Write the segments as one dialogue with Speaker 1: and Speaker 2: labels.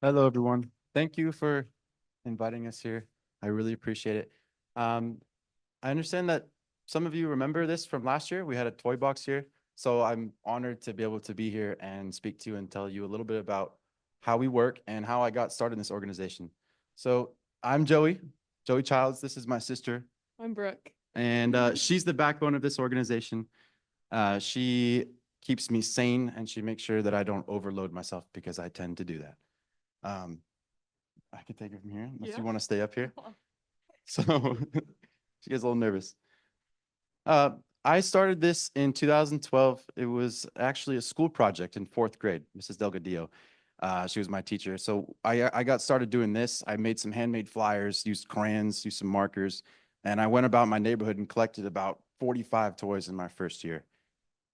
Speaker 1: Hello, everyone. Thank you for inviting us here. I really appreciate it. Um, I understand that some of you remember this from last year. We had a toy box here. So I'm honored to be able to be here and speak to you and tell you a little bit about how we work and how I got started in this organization. So I'm Joey Childs. This is my sister,
Speaker 2: I'm Brooke.
Speaker 1: and she's the backbone of this organization. She keeps me sane and she makes sure that I don't overload myself because I tend to do that. Um, I can take it from here unless you want to stay up here. So she gets a little nervous. Uh, I started this in 2012. It was actually a school project in fourth grade, Mrs. Delgadillo. She was my teacher. So I got started doing this. I made some handmade flyers, used crayons, used some markers, and I went about my neighborhood and collected about 45 toys in my first year.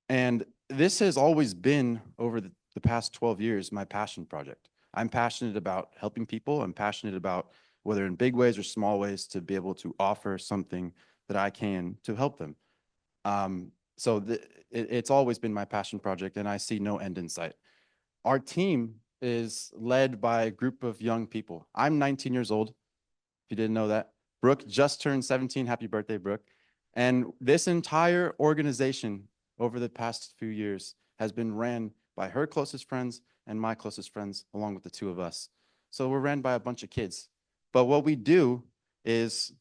Speaker 1: And this has always been, over the past 12 years, my passion project. I'm passionate about helping people. I'm passionate about, whether in big ways or small ways, to be able to offer something that I can to help them. It's always been my passion project, and I see no end in sight. Our team is led by a group of young people. I'm 19 years old, if you didn't know that. Brooke just turned 17. Happy birthday, Brooke. And this entire organization over the past few years has been ran by her closest friends and my closest friends, along with the two of us. So we're ran by a bunch of kids. But what we do is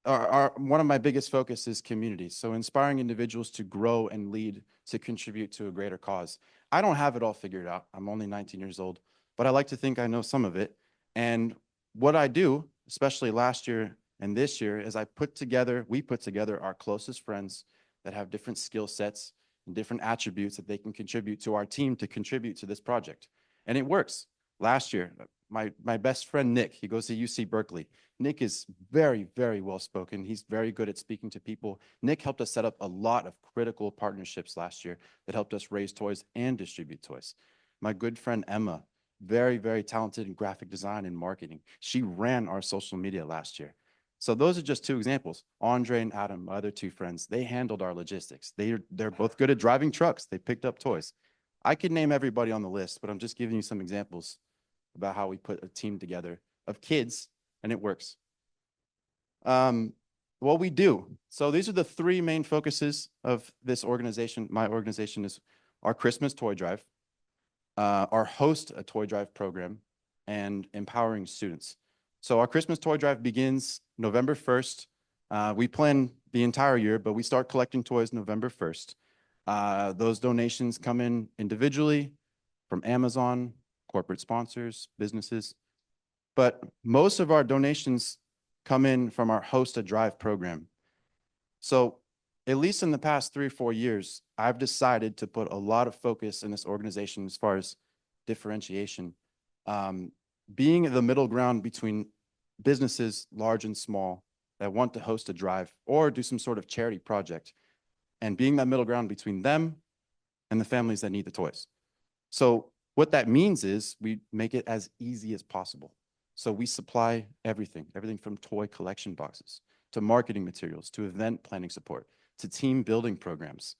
Speaker 1: one of my biggest focus is community. So inspiring individuals to grow and lead, to contribute to a greater cause. I don't have it all figured out. I'm only 19 years old, but I like to think I know some of it. And what I do, especially last year and this year, is we put together our closest friends that have different skill sets and different attributes that they can contribute to our team to contribute to this project. And it works. Last year, my best friend, Nick, he goes to UC Berkeley. Nick is very, very well spoken. He's very good at speaking to people. Nick helped us set up a lot of critical partnerships last year that helped us raise toys and distribute toys. My good friend Emma, very, very talented in graphic design and marketing. She ran our social media last year. So those are just two examples. Andre and Adam, my other two friends, they handled our logistics. They're both good at driving trucks. They picked up toys. I could name everybody on the list, but I'm just giving you some examples about how we put a team together of kids, and it works. What we do. So these are the three main focuses of this organization. My organization is our Christmas toy drive, our host a toy drive program, and empowering students. So our Christmas toy drive begins November 1st. We plan the entire year, but we start collecting toys November 1st. Those donations come in individually from Amazon, corporate sponsors, businesses. But most of our donations come in from our Host a Drive program. So at least in the past 3 or 4 years, I've decided to put a lot of focus in this organization as far as differentiation, being the middle ground between businesses, large and small, that want to host a drive or do some sort of charity project, and being that middle ground between them and the families that need the toys. So what that means is we make it as easy as possible. So we supply everything from toy collection boxes to marketing materials, to event planning support, to team building programs.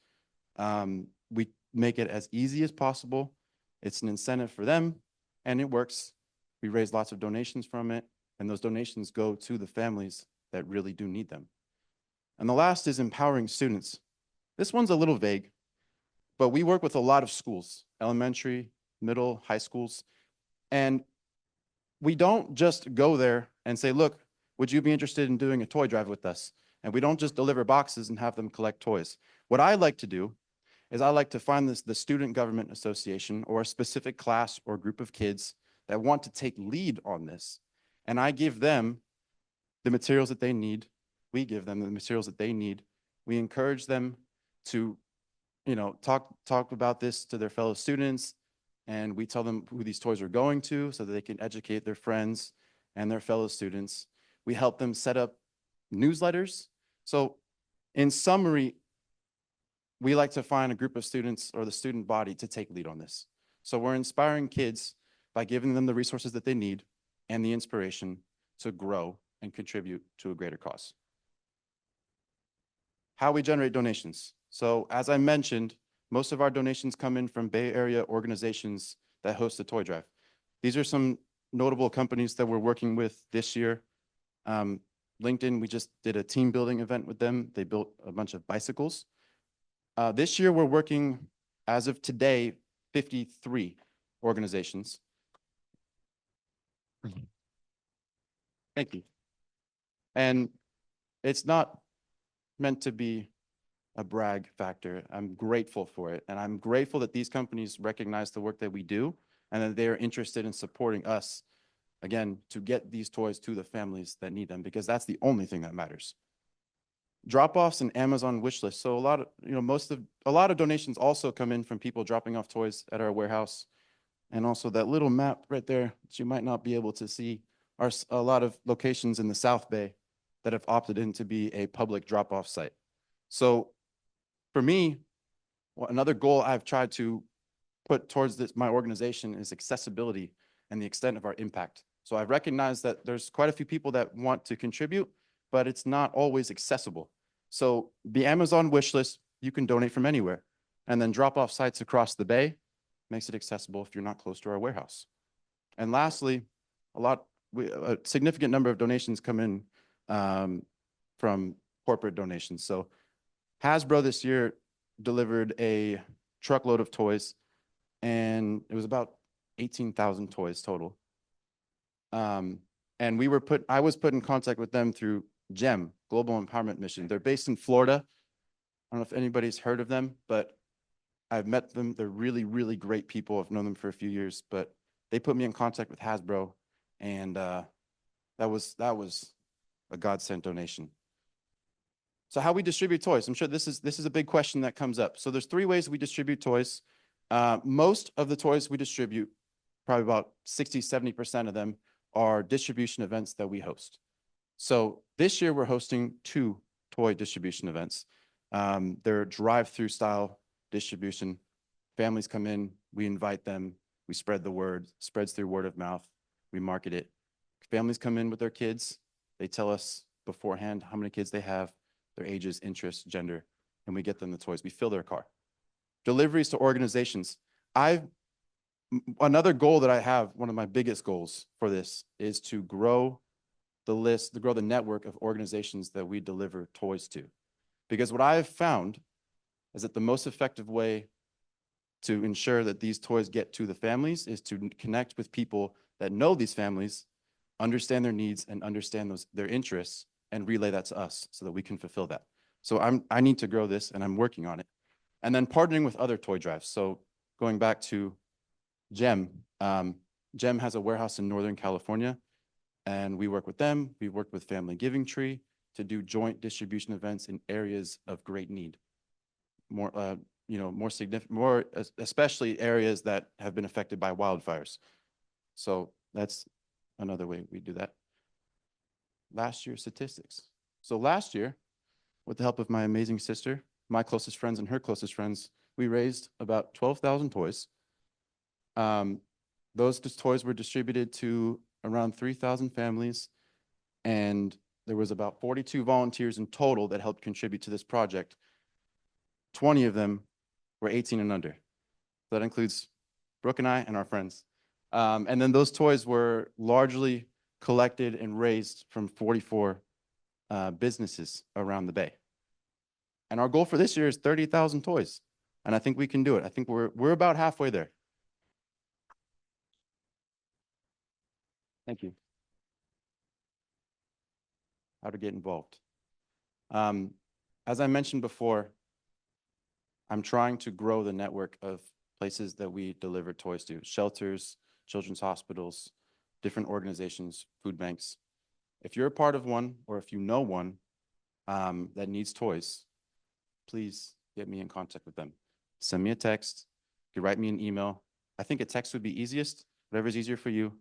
Speaker 1: We make it as easy as possible. It's an incentive for them, and it works. We raise lots of donations from it, and those donations go to the families that really do need them. And the last is empowering students. This one's a little vague, but we work with a lot of schools, elementary, middle, high schools, and we don't just go there and say, look, would you be interested in doing a toy drive with us? And we don't just deliver boxes and have them collect toys. What I like to do is I like to find the Student Government Association or a specific class or group of kids that want to take lead on this. And I give them the materials that they need. We give them the materials that they need. We encourage them to, talk about this to their fellow students, and we tell them who these toys are going to so that they can educate their friends and their fellow students. We help them set up newsletters. So in summary, we like to find a group of students or the student body to take lead on this. So we're inspiring kids by giving them the resources that they need and the inspiration to grow and contribute to a greater cause. How we generate donations. So as I mentioned, most of our donations come in from Bay Area organizations that host the toy drive. These are some notable companies that we're working with this year. LinkedIn, we just did a team building event with them. They built a bunch of bicycles. This year, we're working, as of today, 53 organizations. Thank you. And it's not meant to be a brag factor. I'm grateful for it. And I'm grateful that these companies recognize the work that we do and that they're interested in supporting us, again, to get these toys to the families that need them, because that's the only thing that matters. Drop-offs and Amazon wish list. So a lot of donations also come in from people dropping off toys at our warehouse. And also that little map right there that you might not be able to see are a lot of locations in the South Bay that have opted in to be a public drop-off site. So for me, another goal I've tried to put towards my organization is accessibility and the extent of our impact. So I've recognized that there's quite a few people that want to contribute, but it's not always accessible. So the Amazon wish list, you can donate from anywhere. And then drop-off sites across the Bay makes it accessible if you're not close to our warehouse. And lastly, a significant number of donations come in from corporate donations. So Hasbro this year delivered a truckload of toys, and it was about 18,000 toys total. And I was put in contact with them through GEM, Global Empowerment Mission. They're based in Florida. I don't know if anybody's heard of them, but I've met them. They're really, really great people. I've known them for a few years, but they put me in contact with Hasbro, and that was a godsend donation. So how we distribute toys? I'm sure this is a big question that comes up. So there's 3 ways we distribute toys. Most of the toys we distribute, probably about 60-70% of them, are distribution events that we host. So this year we're hosting 2 toy distribution events. They're drive-through style distribution. Families come in, we invite them, we spread the word, spreads through word of mouth, we market it. Families come in with their kids, they tell us beforehand how many kids they have, their ages, interests, gender, and we get them the toys. We fill their car. Deliveries to organizations. Another goal that I have, one of my biggest goals for this, is to grow the network of organizations that we deliver toys to. Because what I have found is that the most effective way to ensure that these toys get to the families is to connect with people that know these families, understand their needs, and understand their interests, and relay that to us so that we can fulfill that. So I need to grow this, and I'm working on it. And then partnering with other toy drives. So going back to GEM, GEM has a warehouse in Northern California, and we work with them. We worked with Family Giving Tree to do joint distribution events in areas of great need. More significant, especially areas that have been affected by wildfires. So that's another way we do that. Last year's statistics. So last year, with the help of my amazing sister, my closest friends and her closest friends, we raised about 12,000 toys. Those toys were distributed to around 3,000 families, and there was about 42 volunteers in total that helped contribute to this project. 20 of them were 18 and under. That includes Brooke and I and our friends. And then those toys were largely collected and raised from 44 businesses around the Bay. And our goal for this year is 30,000 toys. And I think we can do it. I think we're about halfway there. Thank you. How to get involved. As I mentioned before, I'm trying to grow the network of places that we deliver toys to: shelters, children's hospitals, different organizations, food banks. If you're a part of one, or if you know one that needs toys, please get me in contact with them. Send me a text. You can write me an email. I think a text would be easiest. Whatever's easier for you.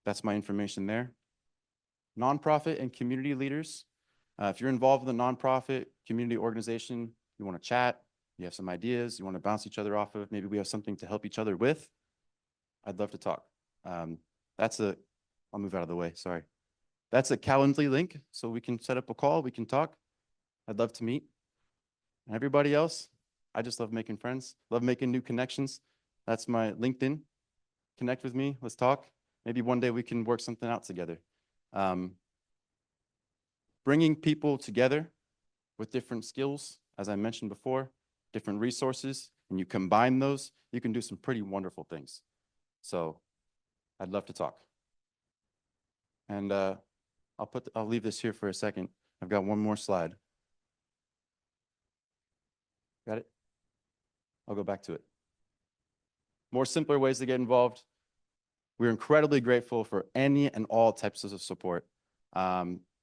Speaker 1: That's my information there. Nonprofit and community leaders. If you're involved with a nonprofit community organization, you want to chat, you have some ideas, you want to bounce each other off of, maybe we have something to help each other with, I'd love to talk. I'll move out of the way, sorry. That's a Calendly link, so we can set up a call, we can talk. I'd love to meet. And everybody else, I just love making friends, love making new connections. That's my LinkedIn. Connect with me, let's talk. maybe one day we can work something out together. Bringing people together with different skills, as I mentioned before, different resources, and you combine those, you can do some pretty wonderful things. So I'd love to talk. And I'll leave this here for a second. I've got one more slide. Got it? I'll go back to it. More simpler ways to get involved. We're incredibly grateful for any and all types of support.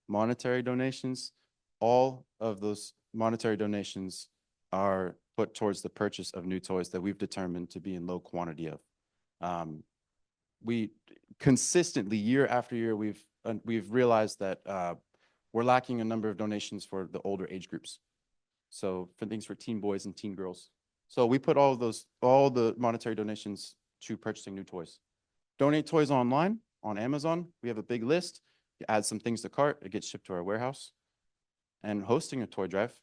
Speaker 1: Monetary donations, all of those monetary donations are put towards the purchase of new toys that we've determined to be in low quantity of. We consistently, year after year, we've realized that we're lacking a number of donations for the older age groups. So for things for teen boys and teen girls. So we put all the monetary donations to purchasing new toys. Donate toys online on Amazon. We have a big list. You add some things to cart, it gets shipped to our warehouse. And hosting a toy drive,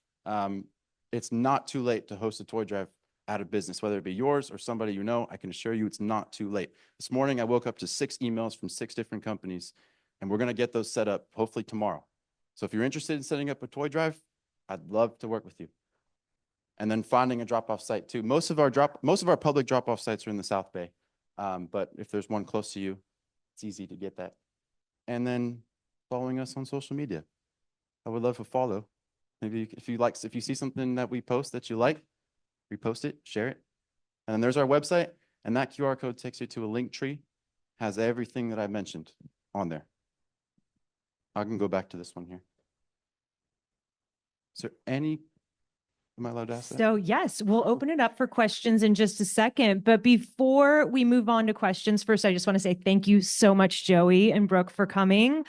Speaker 1: it's not too late to host a toy drive out of business, whether it be yours or somebody you know. I can assure you it's not too late. This morning, I woke up to 6 emails from 6 different companies, and we're going to get those set up hopefully tomorrow. So if you're interested in setting up a toy drive, I'd love to work with you. And then finding a drop-off site too. Most of our public drop-off sites are in the South Bay, but if there's one close to you, it's easy to get that. And then following us on social media. I would love to follow. Maybe if you see something that we post that you like, repost it, share it. And then there's our website, and that QR code takes you to a link tree, has everything that I mentioned on there. I can go back to this one here. Is there any, am I allowed to ask that?
Speaker 2: So yes, we'll open it up for questions in just a second. But before we move on to questions, first, I just want to say thank you so much, Joey and Brooke, for coming.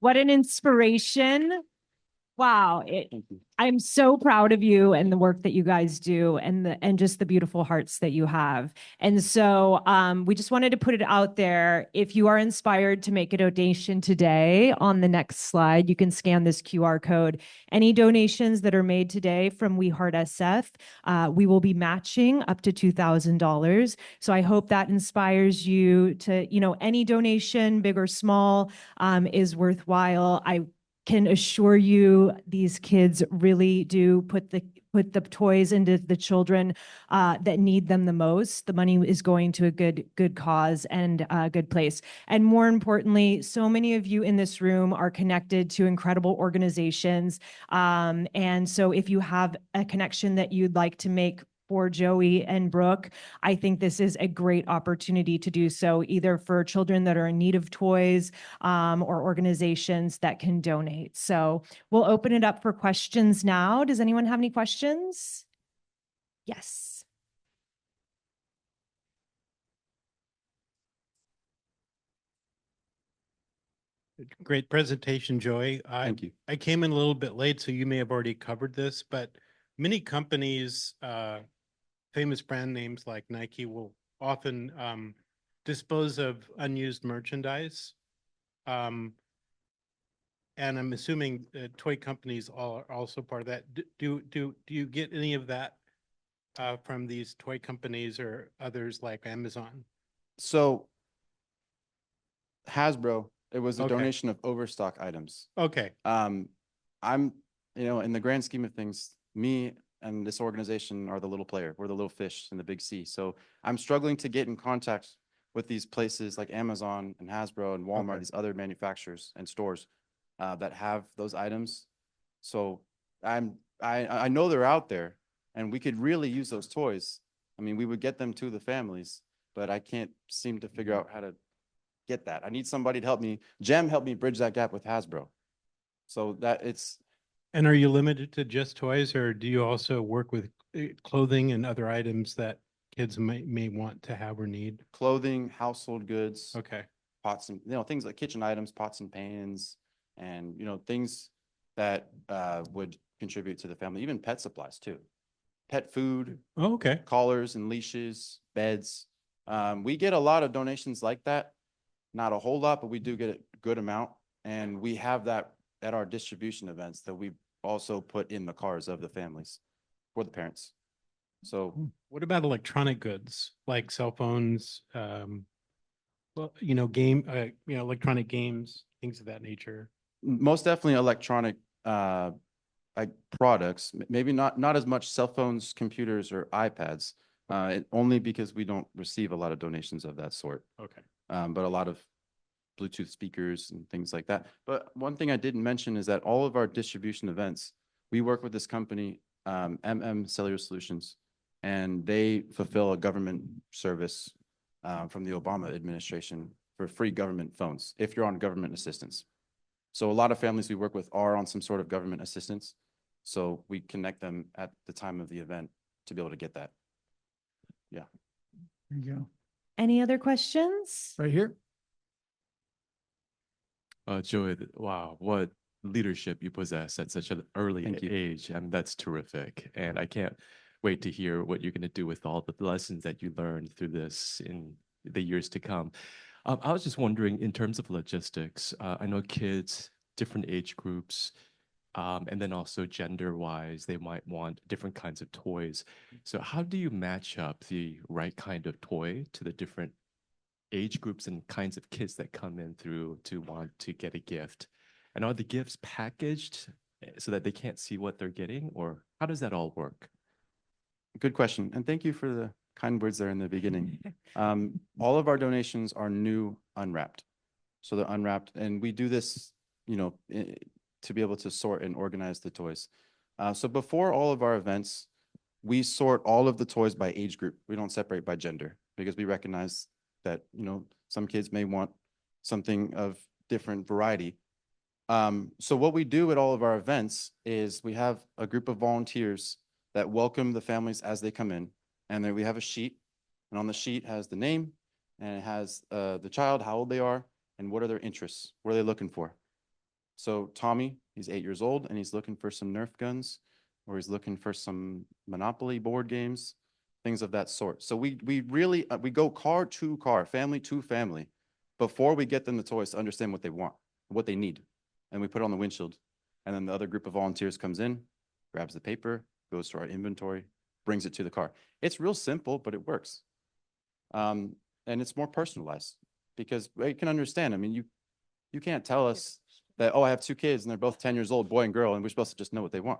Speaker 2: What an inspiration. Wow.
Speaker 1: Thank you.
Speaker 2: I'm so proud of you and the work that you guys do and just the beautiful hearts that you have. And so we just wanted to put it out there. If you are inspired to make a donation today, on the next slide, you can scan this QR code. Any donations that are made today from We Heart SF, we will be matching up to $2,000. So I hope that inspires you to, any donation, big or small, is worthwhile. I can assure you these kids really do put the toys into the children that need them the most. The money is going to a good cause and a good place. And more importantly, so many of you in this room are connected to incredible organizations. And so if you have a connection that you'd like to make for Joey and Brooke, I think this is a great opportunity to do so, either for children that are in need of toys or organizations that can donate. So we'll open it up for questions now. Does anyone have any questions? Yes.
Speaker 3: Great presentation, Joey.
Speaker 1: Thank you.
Speaker 3: I came in a little bit late, so you may have already covered this, but many companies, famous brand names like Nike will often dispose of unused merchandise. And I'm assuming toy companies are also part of that. Do you get any of that from these toy companies or others like Amazon?
Speaker 1: So Hasbro, it was a
Speaker 3: Okay.
Speaker 1: donation of overstock items.
Speaker 3: Okay.
Speaker 1: I'm, in the grand scheme of things, me and this organization are the little player. We're the little fish in the big sea. So I'm struggling to get in contact with these places like Amazon and Hasbro and Walmart,
Speaker 3: Okay.
Speaker 1: these other manufacturers and stores that have those items. So I know they're out there, and we could really use those toys. I mean, we would get them to the families, but I can't seem to figure out how to get that. I need somebody to help me. Jem helped me bridge that gap with Hasbro. So that it's.
Speaker 3: And are you limited to just toys, or do you also work with clothing and other items that kids may want to have or need?
Speaker 1: Clothing, household goods,
Speaker 3: Okay.
Speaker 1: pots and, things like kitchen items, pots and pans, and, things that would contribute to the family, even pet supplies too. Pet food,
Speaker 3: Oh, okay.
Speaker 1: collars and leashes, beds. We get a lot of donations like that. Not a whole lot, but we do get a good amount. And we have that at our distribution events that we also put in the cars of the families for the parents. So
Speaker 3: What about electronic goods like cell phones, Well, electronic games, things of that nature.
Speaker 1: Most definitely electronic like products, maybe not as much cell phones, computers, or iPads, only because we don't receive a lot of donations of that sort.
Speaker 3: Okay.
Speaker 1: But a lot of Bluetooth speakers and things like that. But one thing I didn't mention is that all of our distribution events, we work with this company, Cellular Solutions, and they fulfill a government service from the Obama administration for free government phones if you're on government assistance. So a lot of families we work with are on some sort of government assistance. So we connect them at the time of the event to be able to get that. Yeah.
Speaker 4: There you go.
Speaker 2: Any other questions?
Speaker 4: Right here.
Speaker 5: Joey, wow, what leadership you possess at such an early
Speaker 1: Thank you.
Speaker 5: age. I mean, that's terrific. And I can't wait to hear what you're going to do with all the lessons that you learned through this in the years to come. I was just wondering, in terms of logistics, I know kids, different age groups, and then also gender-wise, they might want different kinds of toys. So how do you match up the right kind of toy to the different age groups and kinds of kids that come in through to want to get a gift? And are the gifts packaged so that they can't see what they're getting, or how does that all work?
Speaker 1: Good question. And thank you for the kind words there in the beginning. All of our donations are new unwrapped. So they're unwrapped. And we do this, to be able to sort and organize the toys. So before all of our events, we sort all of the toys by age group. We don't separate by gender because we recognize that, some kids may want something of different variety. So what we do at all of our events is we have a group of volunteers that welcome the families as they come in. And then we have a sheet, and on the sheet has the name, and it has the child, how old they are, and what are their interests, what are they looking for. So Tommy, he's 8 years old, and he's looking for some Nerf guns, or he's looking for some Monopoly board games, things of that sort. So we really, we go car to car, family to family, before we get them the toys to understand what they want, what they need. And we put it on the windshield. And then the other group of volunteers comes in, grabs the paper, goes to our inventory, brings it to the car. It's real simple, but it works. And it's more personalized because we can understand. I mean, you can't tell us that, oh, I have 2 kids and they're both 10 years old, boy and girl, and we're supposed to just know what they want.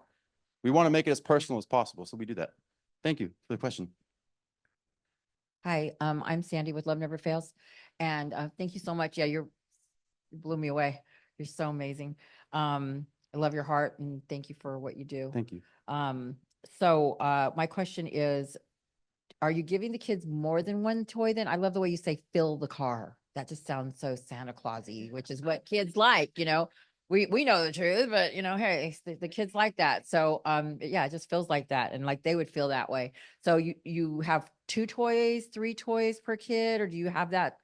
Speaker 1: We want to make it as personal as possible, so we do that. Thank you for the question.
Speaker 6: Hi, I'm Sandy with Love Never Fails. And thank you so much. Yeah, you blew me away. You're so amazing. I love your heart and thank you for what you do.
Speaker 1: Thank you.
Speaker 6: So my question is, are you giving the kids more than one toy then? I love the way you say fill the car. That just sounds so Santa Claus-y, which is what kids like, We know the truth, but hey, the kids like that. So yeah, it just feels like that. And like they would feel that way. So you have 2 toys, 3 toys per kid, or do you have that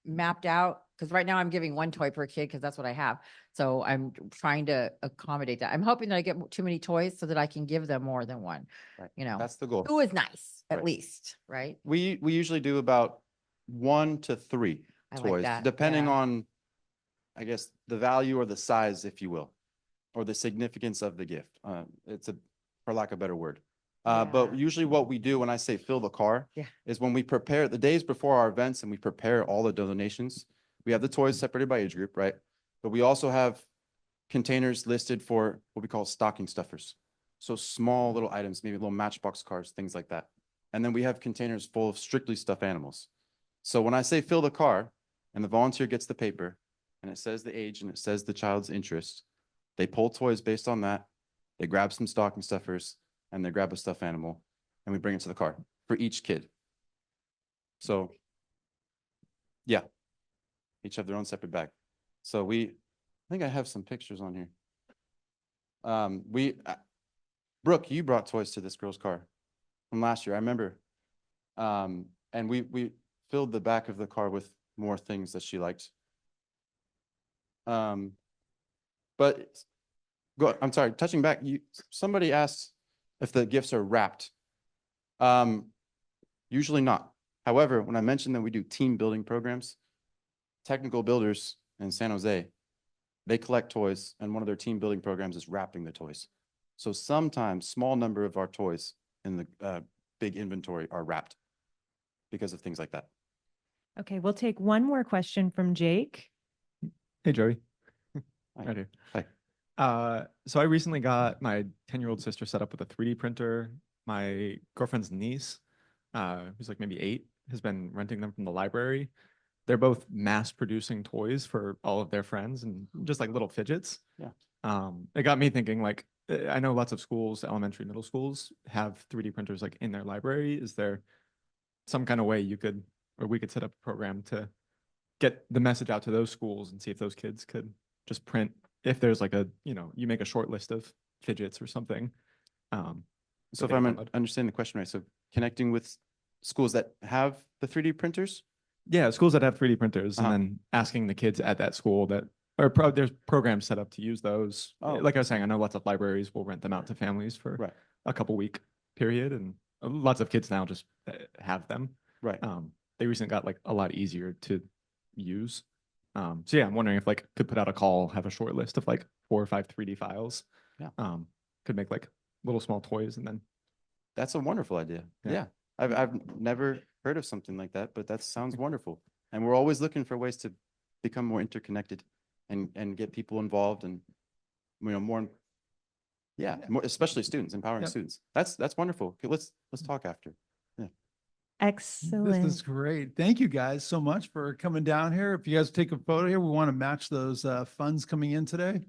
Speaker 6: mapped out? Because right now I'm giving 1 toy per kid because that's what I have. So I'm trying to accommodate that. I'm hoping that I get too many toys so that I can give them more than one.
Speaker 1: Right.
Speaker 6: You know,
Speaker 1: That's the goal.
Speaker 6: 2 is nice, at
Speaker 1: Right.
Speaker 6: least, right?
Speaker 1: We usually do about 1 to 3
Speaker 6: I like
Speaker 1: toys,
Speaker 6: that,
Speaker 1: depending
Speaker 6: yeah.
Speaker 1: on, I guess, the value or the size, if you will, or the significance of the gift. For lack of a better word. But
Speaker 6: Yeah.
Speaker 1: usually what we do when I say fill the car
Speaker 6: Yeah.
Speaker 1: is when we prepare the days before our events and we prepare all the donations, we have the toys separated by age group, right? But we also have containers listed for what we call stocking stuffers. So small little items, maybe little matchbox cars, things like that. And then we have containers full of strictly stuffed animals. So when I say fill the car and the volunteer gets the paper and it says the age and it says the child's interest, they pull toys based on that. They grab some stocking stuffers and they grab a stuffed animal and we bring it to the car for each kid. So yeah, each have their own separate bag. So I think I have some pictures on here. Brooke, you brought toys to this girl's car from last year, I remember. And we filled the back of the car with more things that she liked. But I'm sorry, touching back, somebody asked if the gifts are wrapped. Usually not. However, when I mentioned that we do team building programs, Technical Builders in San Jose, they collect toys, and one of their team building programs is wrapping the toys. So sometimes small number of our toys in the big inventory are wrapped because of things like that.
Speaker 2: Okay, we'll take one more question from Jake.
Speaker 4: Hey, Joey.
Speaker 1: Hi.
Speaker 4: Right here.
Speaker 1: Hi.
Speaker 4: So I recently got my 10-year-old sister set up with a 3D printer. My girlfriend's niece, who's like maybe 8, has been renting them from the library. They're both mass producing toys for all of their friends and just like little fidgets.
Speaker 1: Yeah.
Speaker 4: It got me thinking, like, I know lots of schools, elementary, middle schools have 3D printers like in their library. Is there some kind of way you could, or we could set up a program to get the message out to those schools and see if those kids could just print, if there's like a, you make a short list of fidgets or something.
Speaker 1: So if
Speaker 4: they
Speaker 1: I'm
Speaker 4: can download.
Speaker 1: understanding the question right, so connecting with schools that have the 3D printers?
Speaker 4: Yeah, schools that have 3D printers
Speaker 1: Uh-huh.
Speaker 4: and then asking the kids at that school that, or there's programs set up to use those.
Speaker 1: Oh.
Speaker 4: Like I was saying, I know lots of libraries will rent them out to families for
Speaker 1: Right,
Speaker 4: a couple week period, and lots of kids now just have them.
Speaker 1: right.
Speaker 4: They recently got like a lot easier to use. So yeah, I'm wondering if like could put out a call, have a short list of like 4 or 5 3D files.
Speaker 1: Yeah.
Speaker 4: Could make like little small toys and then
Speaker 1: That's a wonderful idea.
Speaker 4: Yeah.
Speaker 1: Yeah. I've never heard of something like that, but that sounds wonderful. And we're always looking for ways to become more interconnected and get people involved and, more, yeah, more, especially students, empowering
Speaker 7: Yep.
Speaker 1: students. That's wonderful. Okay, let's talk after.
Speaker 2: Excellent.
Speaker 7: This is great. Thank you guys so much for coming down here. If you guys take a photo here, we want to match those funds coming in today.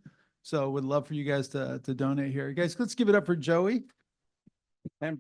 Speaker 7: So would love for you guys to donate here. Guys, let's give it up for Joey.
Speaker 1: And Brooke.